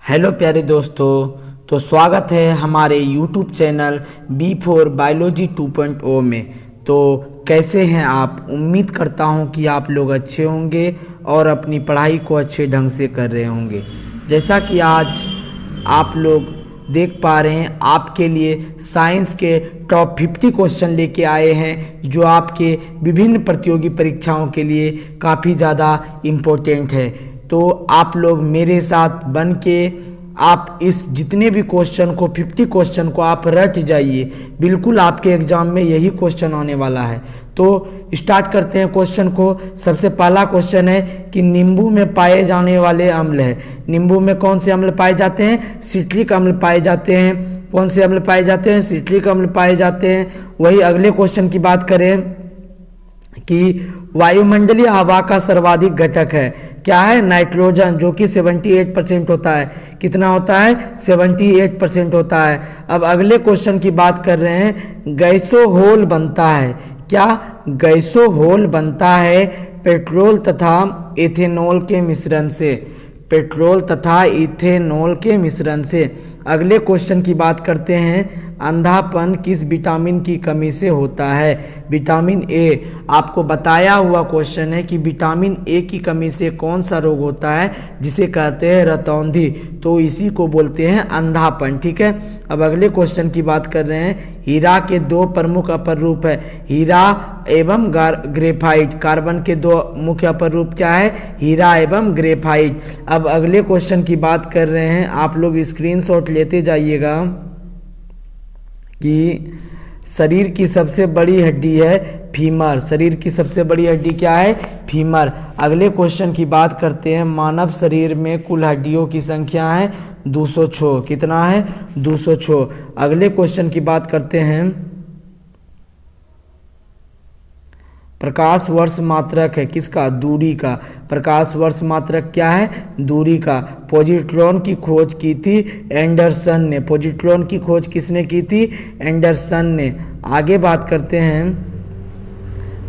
Hello प्यारे दोस्तों। तो स्वागत है हमारे YouTube channel B for biology 2.0 में। तो कैसे हैं आप? उम्मीद करता हूं कि आप लोग अच्छे होंगे और अपनी पढ़ाई को अच्छे ढंग से कर रहे होंगे। जैसा कि आज आप लोग देख पा रहे हैं, आपके लिए साइंस के टॉप 50 क्वेश्चन लेके आए हैं जो आपके विभिन्न प्रतियोगी परीक्षाओं के लिए काफ़ी ज़्यादा इम्पोर्टेंट है। तो आप लोग मेरे साथ बन के आप इस जितने भी क्वेश्चन को 50 क्वेश्चन को आप रट जाइए। बिल्कुल आपके एग्जाम में यही क्वेश्चन आने वाला है। तो स्टार्ट करते हैं क्वेश्चन को। सबसे पहला क्वेश्चन है कि नींबू में पाए जाने वाले अम्ल है। नींबू में कौन से अम्ल पाए जाते हैं? सिट्रिक अम्ल पाए जाते हैं। कौन से अम्ल पाए जाते हैं? सिट्रिक अम्ल पाए जाते हैं। वही अगले क्वेश्चन की बात करें कि वायुमंडलीय हवा का सर्वाधिक घटक है, क्या है? नाइट्रोजन, जो कि 78% होता है। कितना होता है? 78% होता है। अब अगले क्वेश्चन की बात कर रहे हैं, गैसोहोल बनता है, क्या? गैसोहोल बनता है पेट्रोल तथा इथेनॉल के मिश्रण से। पेट्रोल तथा इथेनॉल के मिश्रण से। अगले क्वेश्चन की बात करते हैं, अंधापन किस विटामिन की कमी से होता है? Vitamin A. आपको बताया हुआ क्वेश्चन है कि विटामिन ए की कमी से कौन सा रोग होता है, जिसे कहते हैं रतौंधी। तो इसी को बोलते हैं अंधापन। ठीक है। अब अगले क्वेश्चन की बात कर रहे हैं, हीरा के दो प्रमुख अपर रूप है। हीरा एवं ग्रेफाइट। कार्बन के दो मुख्य अपर रूप क्या है? हीरा एवं ग्रेफाइट। अब अगले क्वेश्चन की बात कर रहे हैं, आप लोग स्क्रीनशॉट लेते जाइएगा कि शरीर की सबसे बड़ी हड्डी है फीमर। शरीर की सबसे बड़ी हड्डी क्या है? फीमर। अगले क्वेश्चन की बात करते हैं, मानव शरीर में कुल हड्डियों की संख्या है 206। कितना है? 206। अगले क्वेश्चन की बात करते हैं, प्रकाश वर्ष मात्रक है किसका? दूरी का। प्रकाश वर्ष मात्रक क्या है? दूरी का। पॉजिट्रॉन की खोज की थी एंडरसन ने। पॉजिट्रॉन की खोज किसने की थी? एंडरसन ने। आगे बात करते हैं,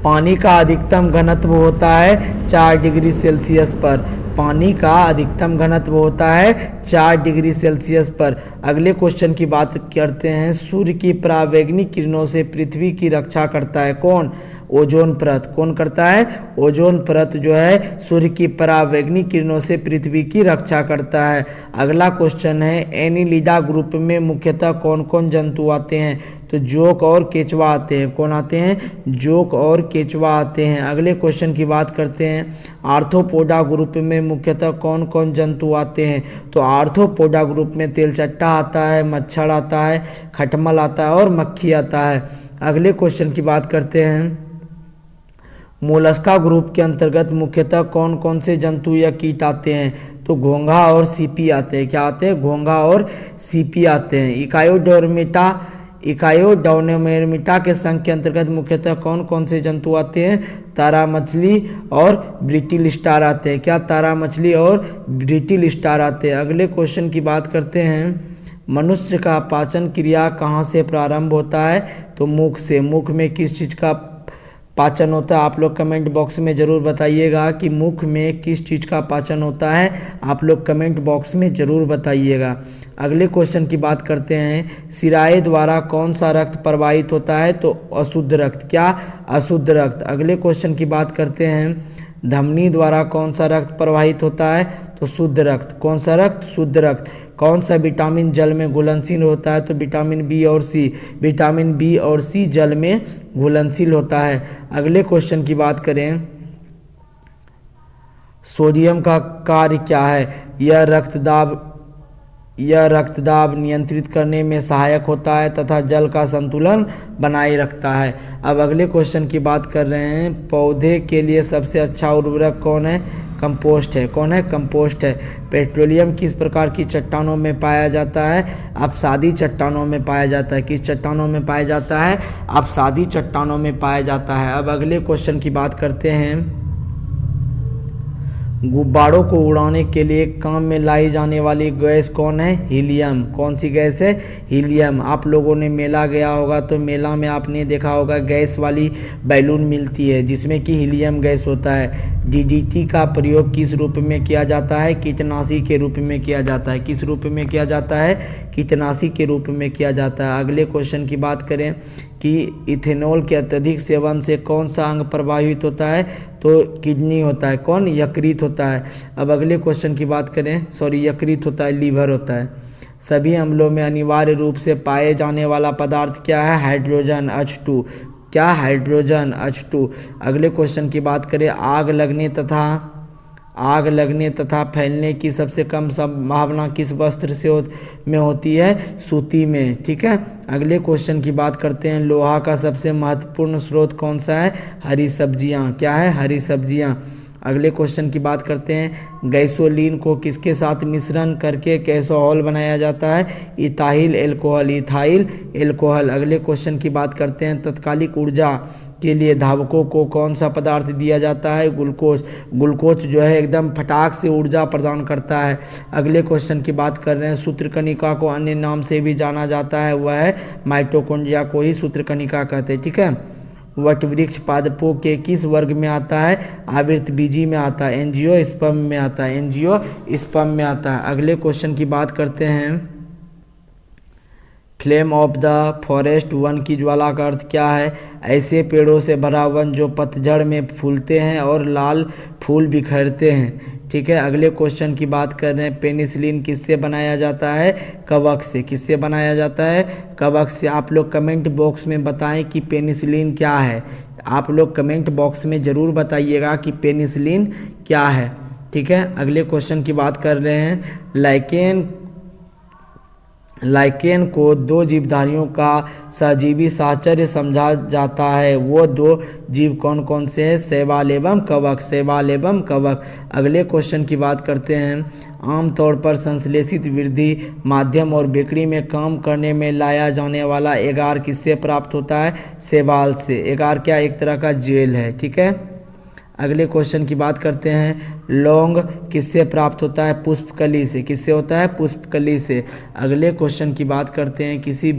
पानी का अधिकतम घनत्व होता है 4 डिग्री सेल्सियस पर। पानी का अधिकतम घनत्व होता है 4 डिग्री सेल्सियस पर। अगले क्वेश्चन की बात करते हैं, सूर्य की परावैंगनिक किरणों से पृथ्वी की रक्षा करता है कौन? ओजोन परत। कौन करता है? ओजोन परत जो है सूर्य की परावैंगनिक किरणों से पृथ्वी की रक्षा करता है। अगला क्वेश्चन है, एनिलिडा ग्रुप में मुख्यतः कौन कौन जंतु आते हैं? तो जोक और केचुआ आते हैं। कौन आते हैं? जोक और केचुआ आते हैं। अगले क्वेश्चन की बात करते हैं, आर्थ्रोपोडा ग्रुप में मुख्यतः कौन कौन जंतु आते हैं? तो आर्थ्रोपोडा ग्रुप में तेलचट्टा आता है, मच्छर आता है, खटमल आता है और मक्खी आता है। अगले क्वेश्चन की बात करते हैं, मोलस्का ग्रुप के अंतर्गत मुख्यतः कौन कौन से जंतु या कीट आते हैं? तो घोंघा और सीपी आते हैं। क्या आते हैं? घोंघा और सीपी आते हैं। इकायोडर्मेटा के संघ के अंतर्गत मुख्यतः कौन कौन से जंतु आते हैं? तारा मछली और ब्रिटिल स्टार आते हैं। क्या? तारा मछली और ब्रिटिल स्टार आते हैं। अगले क्वेश्चन की बात करते हैं, मनुष्य का पाचन क्रिया कहाँ से प्रारंभ होता है? तो मुख से। मुख में किस चीज़ का पाचन होता है? आप लोग कमेंट बॉक्स में ज़रूर बताइएगा कि मुख में किस चीज़ का पाचन होता है। आप लोग कमेंट बॉक्स में ज़रूर बताइएगा। अगले क्वेश्चन की बात करते हैं, सिराए द्वारा कौन सा रक्त प्रवाहित होता है? तो अशुद्ध रक्त। क्या? अशुद्ध रक्त। अगले क्वेश्चन की बात करते हैं, धमनी द्वारा कौन सा रक्त प्रवाहित होता है? तो शुद्ध रक्त। कौन सा रक्त? शुद्ध रक्त। कौन सा विटामिन जल में घुलनशील होता है? तो विटामिन बी और सी। विटामिन बी और सी जल में घुलनशील होता है। अगले क्वेश्चन की बात करें, सोडियम का कार्य क्या है? यह रक्तदाब नियंत्रित करने में सहायक होता है तथा जल का संतुलन बनाए रखता है। अब अगले क्वेश्चन की बात कर रहे हैं, पौधे के लिए सबसे अच्छा उर्वरक कौन है? कंपोस्ट है। कौन है? कंपोस्ट है। पेट्रोलियम किस प्रकार की चट्टानों में पाया जाता है? अपसादी चट्टानों में पाया जाता है। किस चट्टानों में पाया जाता है? अपसादी चट्टानों में पाया जाता है। अब अगले क्वेश्चन की बात करते हैं, गुब्बारों को उड़ाने के लिए काम में लाई जाने वाली गैस कौन है? हीलियम। कौन सी गैस है? हीलियम। आप लोगों ने मेला गया होगा तो मेला में आपने देखा होगा गैस वाली बैलून मिलती है जिसमें कि हीलियम गैस होता है। डीडीटी का प्रयोग किस रूप में किया जाता है? कीटनाशी के रूप में किया जाता है। किस रूप में किया जाता है? कीटनाशी के रूप में किया जाता है। अगले क्वेश्चन की बात करें कि इथेनॉल के अत्यधिक सेवन से कौन सा अंग प्रभावित होता है? तो किडनी होता है। कौन? यकृत होता है। अब अगले क्वेश्चन की बात करें, यकृत होता है, लीवर होता है। सभी अम्लों में अनिवार्य रूप से पाए जाने वाला पदार्थ क्या है? Hydrogen H2। क्या? Hydrogen H2। अगले क्वेश्चन की बात करें, आग लगने तथा फैलने की सबसे कम संभावना किस वस्त्र में होती है? सूती में। ठीक है। अगले क्वेश्चन की बात करते हैं, लोहा का सबसे महत्वपूर्ण स्रोत कौन सा है? हरी सब्जियां। क्या है? हरी सब्जियां। अगले क्वेश्चन की बात करते हैं, गैसोलीन को किसके साथ मिश्रण करके गैसोहॉल बनाया जाता है? Ethyl alcohol. Ethyl alcohol. अगले क्वेश्चन की बात करते हैं, तत्कालिक ऊर्जा के लिए धावकों को कौन सा पदार्थ दिया जाता है? ग्लूकोज। ग्लूकोज जो है एकदम फटाक से ऊर्जा प्रदान करता है। अगले क्वेश्चन की बात कर रहे हैं, सूत्रकणिका को अन्य नाम से भी जाना जाता है, वह है माइटोकॉन्ड्रिया को ही सूत्रकणिका कहते हैं। ठीक है। वटवृक्ष पादपों के किस वर्ग में आता है? आवृतबीजी में आता है। एंजियोस्पर्म में आता है। एंजियोस्पर्म में आता है। अगले क्वेश्चन की बात करते हैं, flame of the forest, one की ज्वाला का अर्थ क्या है? ऐसे पेड़ों से भरा वन जो पतझड़ में फूलते हैं और लाल फूल बिखरते हैं। ठीक है। अगले क्वेश्चन की बात कर रहे हैं, पेनिसिलिन किससे बनाया जाता है? कवक से। किससे बनाया जाता है? कवक से। आप लोग कमेंट बॉक्स में बताएं कि पेनिसिलिन क्या है। आप लोग कमेंट बॉक्स में ज़रूर बताइएगा कि पेनिसिलिन क्या है। ठीक है। अगले क्वेश्चन की बात कर रहे हैं, लाइकेन को दो जीवधारियों का सहजीवी साहचर्य समझा जाता है। वो दो जीव कौन कौन से हैं? शैवाल एवं कवक। शैवाल एवं कवक। अगले क्वेश्चन की बात करते हैं, आमतौर पर संश्लेषित वृद्धि माध्यम और बेकड़ी में काम करने में लाया जाने वाला एगार किससे प्राप्त होता है? शैवाल से। एगार क्या? एक तरह का जेल है। ठीक है। अगले क्वेश्चन की बात करते हैं, लौंग किससे प्राप्त होता है? पुष्पकली से। किससे होता है? पुष्पकली से। अगले क्वेश्चन की बात करते हैं, किसी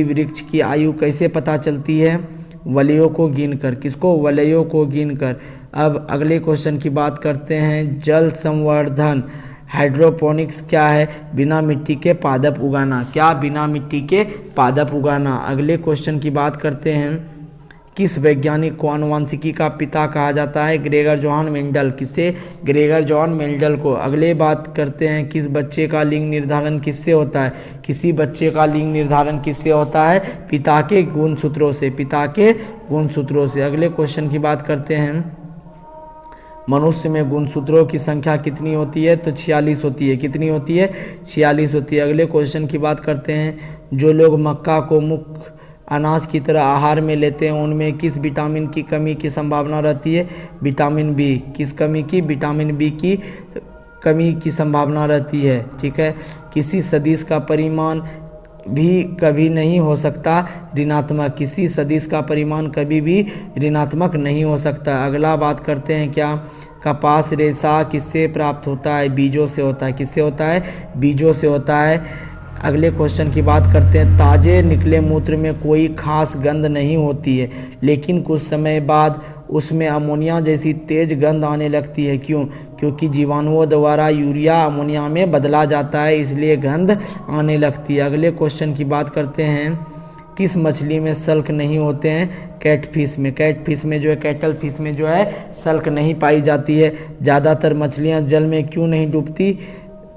वृक्ष की आयु कैसे पता चलती है? वलयों को गिनकर। किसको? वलयों को गिनकर। अब अगले क्वेश्चन की बात करते हैं, जल संवर्धन हाइड्रोपोनिक्स क्या है? बिना मिट्टी के पादप उगाना। क्या? बिना मिट्टी के पादप उगाना। अगले क्वेश्चन की बात करते हैं, किस वैज्ञानिक को आनुवंशिकी का पिता कहा जाता है? Gregor John Mendel. किससे? ग्रेगर जॉन मेंडल को। अगले बात करते हैं, किस बच्चे का लिंग निर्धारण किससे होता है? किसी बच्चे का लिंग निर्धारण किससे होता है? पिता के गुणसूत्रों से। पिता के गुणसूत्रों से। अगले क्वेश्चन की बात करते हैं, मनुष्य में गुणसूत्रों की संख्या कितनी होती है? तो 46 होती है। कितनी होती है? 46 होती है। अगले क्वेश्चन की बात करते हैं, जो लोग मक्का को मुख्य अनाज की तरह आहार में लेते हैं उनमें किस विटामिन की कमी की संभावना रहती है? Vitamin B. किस कमी की? विटामिन बी की कमी की संभावना रहती है। ठीक है। किसी सदिश का परिमाण भी कभी नहीं हो सकता ऋणात्मक। किसी सदिश का परिमाण कभी भी ऋणात्मक नहीं हो सकता। अगला बात करते हैं, क्या कपास रेशा किससे प्राप्त होता है? बीजों से होता है। किससे होता है? बीजों से होता है। अगले क्वेश्चन की बात करते हैं, ताजे निकले मूत्र में कोई खास गंध नहीं होती है लेकिन कुछ समय बाद उसमें अमोनिया जैसी तेज गंध आने लगती है। क्यों? क्योंकि जीवाणुओं द्वारा यूरिया अमोनिया में बदला जाता है, इसलिए गंध आने लगती है। अगले क्वेश्चन की बात करते हैं, किस मछली में सल्क नहीं होते हैं? कैटफिश में। कैटफिश में जो है, कैटल फिश में जो है सल्क नहीं पाई जाती है। ज़्यादातर मछलियाँ जल में क्यों नहीं डूबती?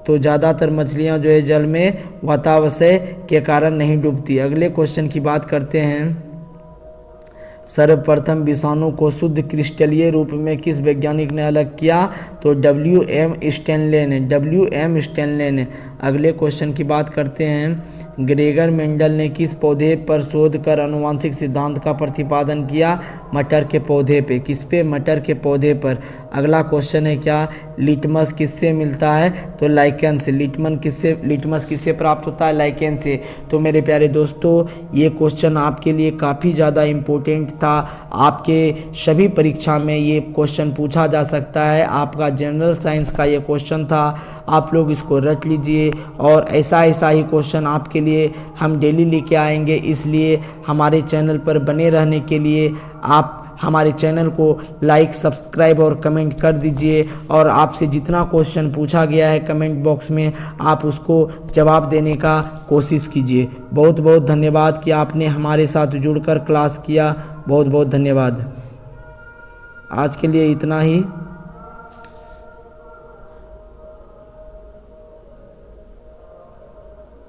तो ज़्यादातर मछलियाँ जो है जल में वातावरण के कारण नहीं डूबती। अगले क्वेश्चन की बात करते हैं, सर्वप्रथम विषाणु को शुद्ध क्रिस्टलीय रूप में किस वैज्ञानिक ने अलग किया? तो WM स्टैनले ने। WM स्टैनले ने। अगले क्वेश्चन की बात करते हैं, ग्रेगर मेंडल ने किस पौधे पर शोध कर आनुवंशिक सिद्धांत का प्रतिपादन किया? मटर के पौधे पे, किस पे? मटर के पौधे पर। अगला क्वेश्चन है क्या? लिटमस किससे मिलता है? तो लाइकेन से। लिटमस किससे प्राप्त होता है? लाइकेन से। तो मेरे प्यारे दोस्तों, ये क्वेश्चन आपके लिए काफ़ी ज़्यादा इम्पोर्टेंट था। आपके सभी परीक्षा में ये क्वेश्चन पूछा जा सकता है। आपका जनरल साइंस का ये क्वेश्चन था, आप लोग इसको रट लीजिए और ऐसा ही क्वेश्चन आपके लिए हम डेली लेके आएंगे। इसलिए हमारे चैनल पर बने रहने के लिए आप हमारे चैनल को लाइक, सब्सक्राइब और कमेंट कर दीजिए। और आपसे जितना क्वेश्चन पूछा गया है कमेंट बॉक्स में, आप उसको जवाब देने का कोशिश कीजिए। बहुत बहुत धन्यवाद कि आपने हमारे साथ जुड़कर क्लास किया। बहुत बहुत धन्यवाद। आज के लिए इतना ही।